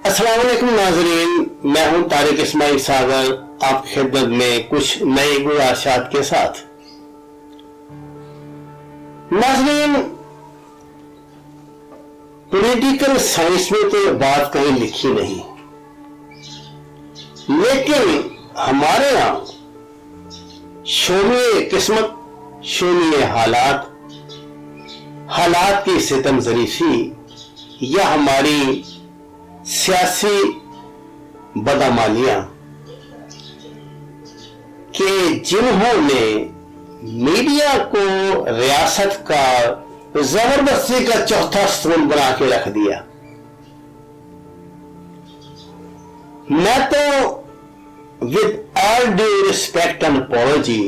अस्सलाम वालेकुम नाज़रीन, मैं हूं तारिक इस्माइल सागर आपकी खिदमत में कुछ नए गुज़ारिशात के साथ। नाज़रीन, पॉलिटिकल साइंस में तो बात कहीं लिखी नहीं, लेकिन हमारे यहां शोनिए किस्मत, शोनिए हालात की सितम ज़रीफ़ी या हमारी सियासी बदअमलियां कि जिन्होंने मीडिया को रियासत का जबरदस्ती का चौथा स्तंभ बना के रख दिया। मैं तो with all due respect and apology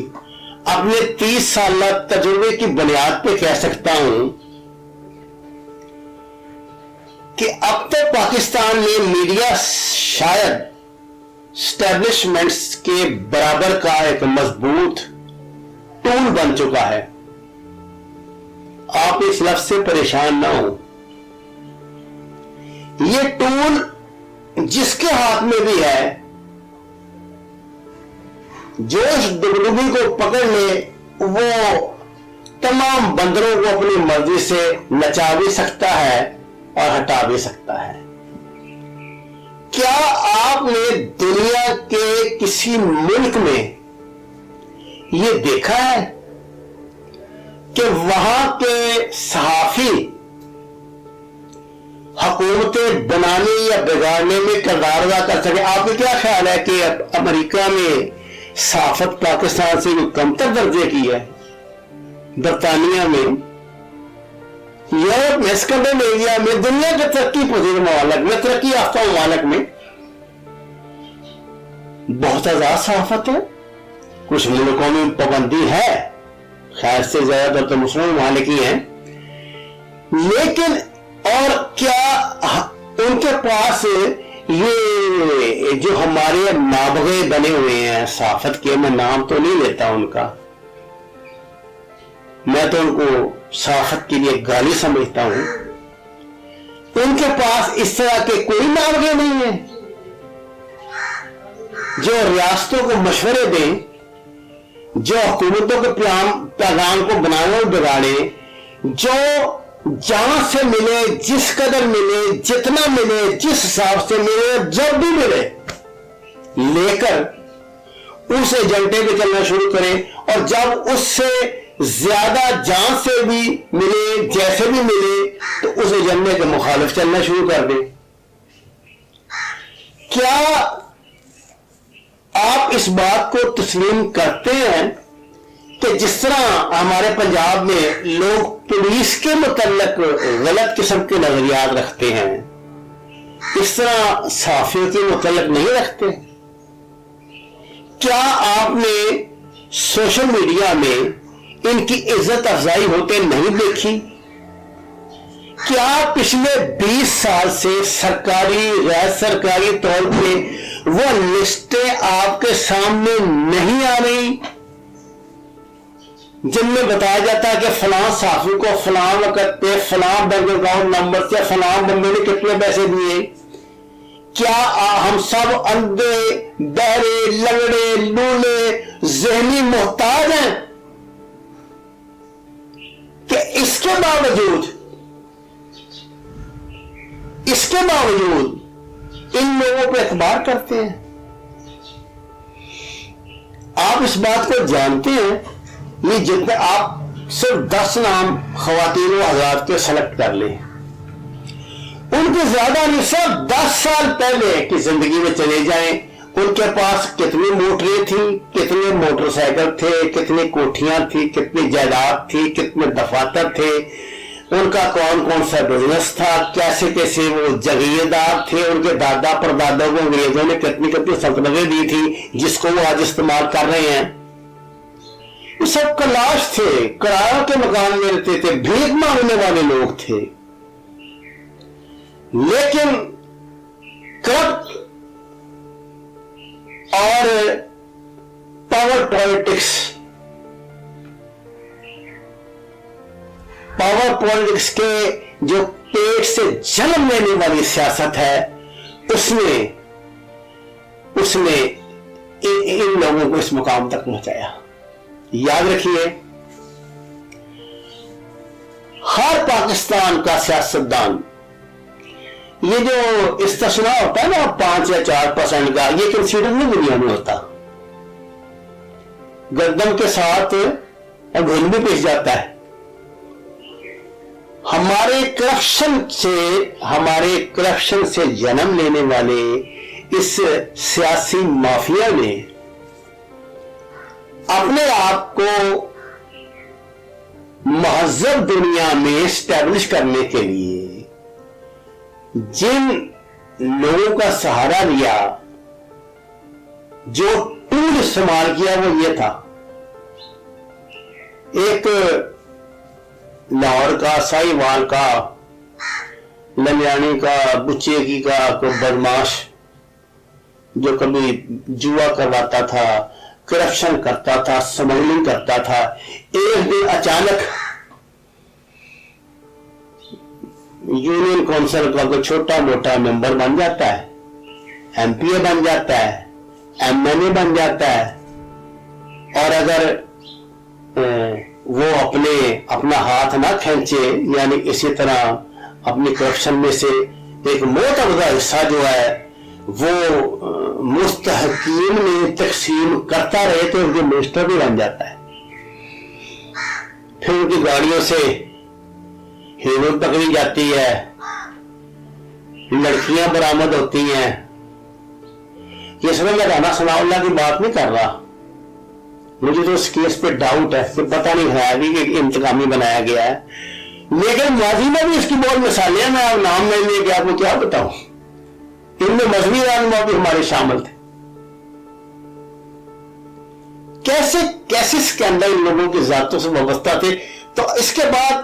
अपने 30 साल तजुर्बे की बुनियाद पे कह सकता हूं कि अब तो पाकिस्तान में मीडिया शायद स्टैब्लिशमेंट्स के बराबर का एक मजबूत टूल बन चुका है। आप इस लफ्ज से परेशान ना हो। ये टूल जिसके हाथ में भी है, जोश डुगडुगी को पकड़ ले, वो तमाम बंदरों को अपनी मर्जी से नचा भी सकता है और हटा भी सकता है। क्या आपने दुनिया के किसी मुल्क में यह देखा है कि वहां के सहाफी हुकूमतें बनाने या बिगाड़ने में किरदार अदा कर सके? आपको क्या ख्याल है कि अमेरिका में सहाफत पाकिस्तान से कोई कमतर दर्जे की है? बरतानिया में, यूरोप में, स्कैंडिनेविया में, दुनिया के तरक्की पजीर ममालिक में, तरक्की याफ्ता ममालिक में बहुत आजाद सहाफत है। कुछ मुल्कों में पाबंदी है, खैर से ज्यादातर तो मुस्लिम ममालिक ही हैं, लेकिन और क्या उनके पास ये जो हमारे नाबगे बने हुए हैं सहाफत के, मैं नाम तो नहीं लेता उनका, मैं तो उनको सहाफत के लिए गाली समझता हूं, उनके पास इस तरह के कोई नाबगे नहीं है जो रियासतों को मशवरे दें, जो हुकूमतों के पैगाम को बनाए और बिगाड़े, जो जहां से मिले, जिस कदर मिले, जितना मिले, जिस हिसाब से मिले, जब भी मिले लेकर उस एजेंडे पे चलना शुरू करें, और जब उससे ज्यादा जान से भी मिले, जैसे भी मिले, तो उस एजेंडे के मुखालिफ चलना शुरू कर दे। क्या आप इस बात को तस्लीम करते हैं कि जिस तरह हमारे पंजाब में लोग पुलिस के मुतल्लिक गलत किस्म के नजरियात रखते हैं, इस तरह सहाफियों के मुतल्लिक नहीं रखते? क्या आपने सोशल मीडिया में इनकी इज्जत अफजाई होते नहीं देखी? क्या पिछले 20 साल से सरकारी गैर सरकारी तौर पे वो लिस्टें आपके सामने नहीं आ रही जिनमें बताया जाता है कि फलां साफी को फलां वक्त पे फलां बैंक अकाउंट नंबर से फलां बंदे ने कितने पैसे दिए? क्या हम सब अंधे, बहरे, लंगड़े, लूले, जहनी मोहताज हैं कि इसके बावजूद इन लोगों पर एतबार करते हैं? आप इस बात को जानते हैं, ये जितने आप सिर्फ 10 नाम खवातीन व हज़रात के सेलेक्ट कर लें, उनके ज्यादा नहीं, सिर्फ 10 साल पहले की जिंदगी में चले जाएं, उनके पास कितनी मोटरें थी, कितने मोटरसाइकिल थे, कितनी कोठियां थी, कितनी जायदाद थी, कितने दफातर थे, उनका कौन कौन सा बिजनेस था, कैसे कैसे वो जगीरदार थे, उनके दादा परदादा को अंग्रेजों ने कितनी कितनी सल्तनतें दी थी जिसको वो आज इस्तेमाल कर रहे हैं। ये सब कलाश थे, किरायों के मकान में रहते थे, भीख मांगने वाले लोग थे, लेकिन करप्ट और पावर पॉलिटिक्स के जो पेट से जन्म लेने वाली सियासत है, اس نے ان لوگوں کو اس مقام تک پہنچایا. یاد رکھیے ہر پاکستان کا سیاستدان یہ جو استثناء ہوتا ہے نا 5 یا 4% کا، یہ کنسیڈر نہیں دنیا میں ہوتا. گردن کے ساتھ گھن بھی پیش جاتا ہے. ہمارے کرپشن سے جنم لینے والے اس سیاسی مافیا نے اپنے آپ کو مہذب دنیا میں اسٹیبلش کرنے کے لیے جن لوگوں کا سہارا لیا، جو ٹول استعمال کیا، وہ یہ تھا. ایک لاہور کا، ساہیوال کا، لمیانی کا، بچیکی کا کوئی بدماش جو کبھی جوا کرواتا تھا، کرپشن کرتا تھا، سمگلنگ کرتا تھا، ایک دن اچانک یونین کونسل کا کوئی چھوٹا موٹا ممبر بن جاتا ہے، ایم پی اے بن جاتا ہے، ایم این اے بن جاتا ہے. اور اگر وہ اپنا ہاتھ نہ کھینچے، یعنی اسی طرح اپنی کرپشن میں سے ایک معتبر حصہ جو ہے وہ مستحقین میں تقسیم کرتا رہے تو ان کے منسٹر بھی بن جاتا ہے. پھر ان کی گاڑیوں سے ہیرو پکڑی جاتی ہے، لڑکیاں برآمد ہوتی ہیں. یہ سمجھ میں رانا ثناء اللہ کی بات نہیں کر رہا، مجھے تو اس کیس پہ ڈاؤٹ ہے کہ پتہ نہیں ہے ابھی کہ انتقامی بنایا گیا ہے. لیکن ماضی میں بھی اس کی بہت مثالیں ہیں، میں نام نہیں لے کے آپ کو کیا بتاؤں. ان میں مذہبی رہنما بھی ہمارے شامل تھے. کیسے اسکینڈل ان لوگوں کی ذاتوں سے وابستہ تھے. تو اس کے بعد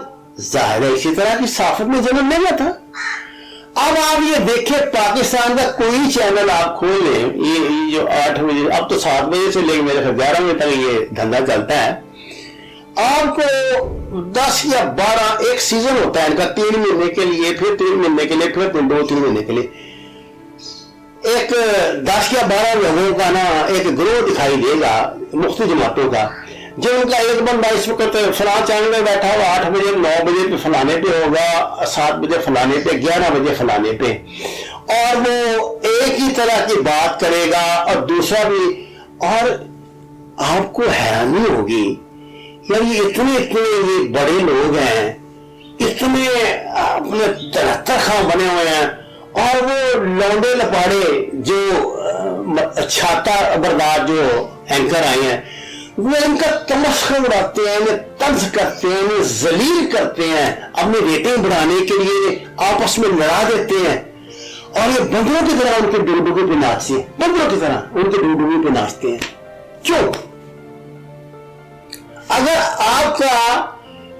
ظاہر ہے اسی طرح کی صحافت میں جنم لینا تھا. اب آپ یہ دیکھیں پاکستان کا کوئی چینل آپ کھول لیں، یہ جو 8 بجے، اب تو 7 بجے سے لے کے میرے 11 بجے تک یہ دھندا چلتا ہے. آپ کو 10 یا 12 ایک سیزن ہوتا ہے ان کا، 3 مہینے کے لیے، پھر 3 مہینے کے لیے، پھر 2-3 مہینے کے لیے. ایک 10 یا 12 لوگوں کا نا ایک گروہ دکھائی دے گا مختلف جماعتوں کا، جو ان کا ایک بندہ اس وقت فلاں چینل میں بیٹھا ہوا 8 بجے 9 بجے پہ فلانے پہ ہوگا، 7 بجے فلانے پہ، 11 بجے فلانے پہ، اور وہ ایک ہی طرح کی بات کرے گا اور دوسرا بھی. اور آپ کو حیرانی ہوگی یار یہ اتنے بڑے لوگ ہیں، اتنے اپنے 73 خاں بنے ہوئے ہیں، اور وہ لونڈے لپاڑے جو چھاتا بردار جو اینکر آئے ہیں وہ ان کا تمسخر اڑاتے ہیں، انہیں طنز کرتے ہیں، انہیں ذلیل کرتے ہیں، اپنی ریٹنگ بڑھانے کے لیے آپس میں لڑا دیتے ہیں. اور یہ بندروں کی طرح ان کے ڈوڈوگی پہ ناچتے ہیں، بندروں کی طرح ان کے ڈوڈوگی پہ ناچتے ہیں. کیوں؟ اگر آپ کا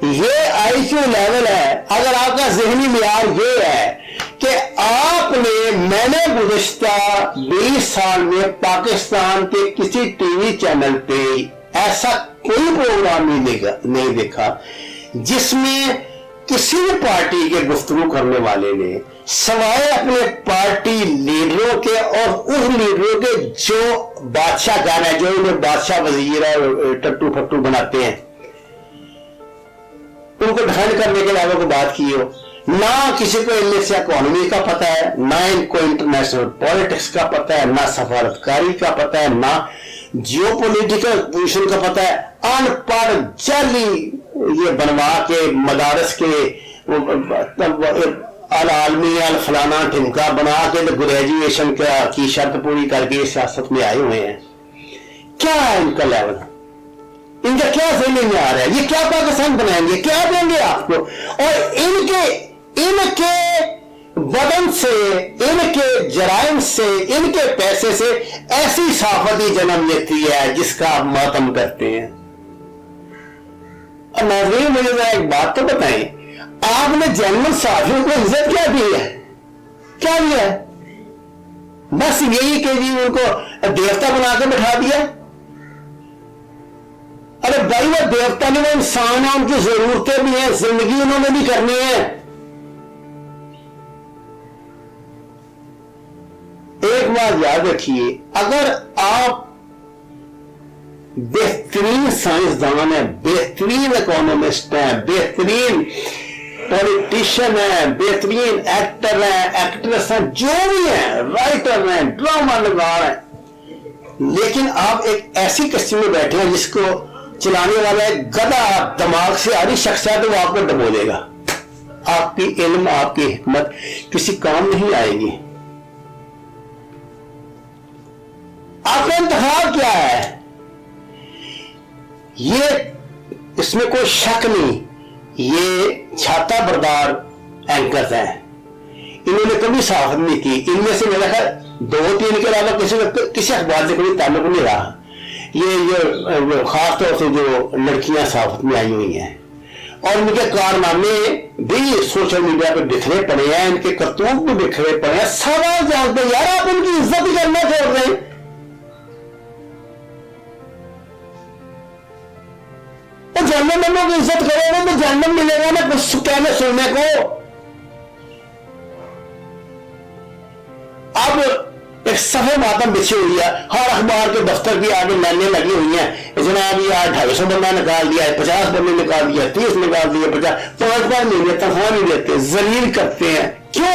یہ آئی کیو لیول ہے، اگر آپ کا ذہنی معیار یہ ہے کہ میں نے گزشتہ 20 سال میں پاکستان کے کسی ٹی وی چینل پہ ایسا کوئی پروگرام نہیں دیکھا جس میں کسی بھی پارٹی کے گفتگو کرنے والے نے سوائے اپنے پارٹی لیڈروں کے اور اس لیڈروں کے جو بادشاہ گان ہے، جو انہیں بادشاہ وزیر اور ٹٹو پھٹو بناتے ہیں، ان کو ڈیفینڈ کرنے کے علاوہ کوئی بات کی ہو. نہ کسی کو ان میں سے اکانومی کا پتہ ہے، نہ ان کو انٹرنیشنل پالیٹکس کا پتہ ہے، نہ سفارتکاری کا پتہ ہے، نہ جیو پولیٹیکل پوزیشن کا پتہ ہے. ان پڑھ جعلی یہ بنوا کے مدارس کے العالمی الفلانا ٹھمکا بنا کے گریجویشن کی شرط پوری کر کے سیاست میں آئے ہوئے ہیں. کیا ہے ان کا لیول؟ ان کا کیا ذہنی میں آ رہا ہے؟ یہ کیا پاکستان بنائیں گے؟ کیا دیں گے آپ کو؟ اور ان کے بدن سے، ان کے جرائم سے، ان کے پیسے سے ایسی صحافت ہی جنم لیتی ہے جس کا آپ ماتم کرتے ہیں. اور ناظرین مجھے ذرا ایک بات تو بتائیں، آپ نے جنرل صحافیوں کو عزت کیا دی ہے؟ کیا دیا ہے؟ بس یہی کہ جی ان کو دیوتا بنا کے بٹھا دیا. ارے بھائی وہ دیوتا نہیں، وہ انسان ہیں، ان کی ضرورتیں بھی ہیں، زندگی انہوں نے بھی کرنی ہے. बात याद रखिए, अगर आप बेहतरीन साइंसदान है, बेहतरीन इकोनॉमिस्ट है, बेहतरीन पॉलिटिशियन है, बेहतरीन एक्टर है, एक्ट्रेस है, जो भी है, राइटर है, ड्रामा नगार है, लेकिन आप एक ऐसी कश्ती में बैठे हैं जिसको चलाने वाला एक गधा दिमाग से आरी शख्स है, तो वो आपको डबोलेगा। आपकी इल्म, आपकी हिकमत किसी काम नहीं आएगी। आपका इंतखाब क्या है, ये इसमें कोई शक नहीं, ये छाता बरदार एंकर्स हैं, इन्होंने कभी साफत नहीं की। इनमें से मेरा ख्याल 2-3 के अलावा किसी अखबार से कोई ताल्लुक नहीं रहा। ये खास तौर से जो लड़कियां साफत में आई हुई हैं, और इनके कारनामे भी सोशल मीडिया पे बिखरे पड़े हैं, इनके करतूत भी बिखरे पड़े हैं। सब जानते हैं यार, आप उनकी इज्जत ही करना छोड़ रहे हैं। तो जन्नत में लोग इज्जत करेंगे तो जन्नत मिलेगा ना कुछ कहने सुनने को। अब एक सफेद मातम बिछी हुई है, हर अखबार के दफ्तर की आगे लाइनें लगी हुई हैं। जनाब ये 250 बंदा निकाल दिया है, 50 बंदे निकाल दिया, 30 निकाल दिए, 50 5 महीने तनख्वाह नहीं देते, जलील करते हैं। क्यों?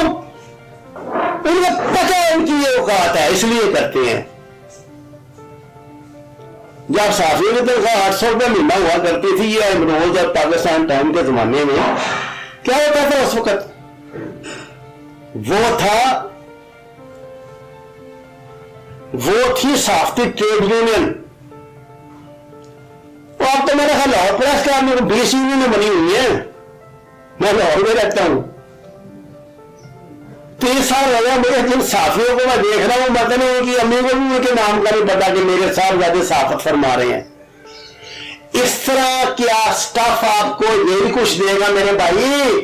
उनको पता है उनकी ये औकात है, इसलिए करते हैं। जब साफियों की तनख्वाह 800 रुपये महीना हुआ करती थी, ये रोज और पाकिस्तान टाइम के जमाने में क्या होता था उस वक्त? वो थी साफ्ती ट्रेड यूनियन। तो अब तो मेरा ख्याल लाहौर प्रेस के आदमी 20 यूनियन बनी हुई है। मैं लाहौर में रहता हूं, 30 साल हो गया मुझे। जिन साफियों को मैं देख रहा हूं, पता नहीं उनकी अम्मी को भी उनके नाम का नहीं पता कि मेरे साथ ज्यादा साफत फरमा रहे हैं। इस तरह क्या स्टफ आपको यही कुछ देगा मेरे भाई?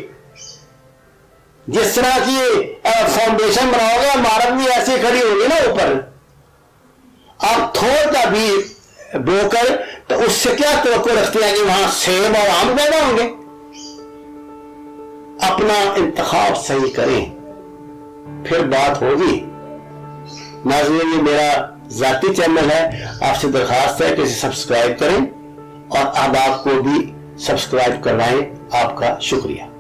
जिस तरह की फाउंडेशन बनाओगे, इमारत भी ऐसी खड़ी होगी ना ऊपर, आप थोड़ा भी बोकर तो उससे क्या तवक्को रखते हैं कि वहां सेब और आम पैदा होंगे? अपना इंतखाब सही करें, फिर बात होगी। नाज़रीन, ये मेरा जाती चैनल है, आपसे दरखास्त है कि इसे सब्सक्राइब करें और अब आपको भी सब्सक्राइब करवाएं। आपका शुक्रिया।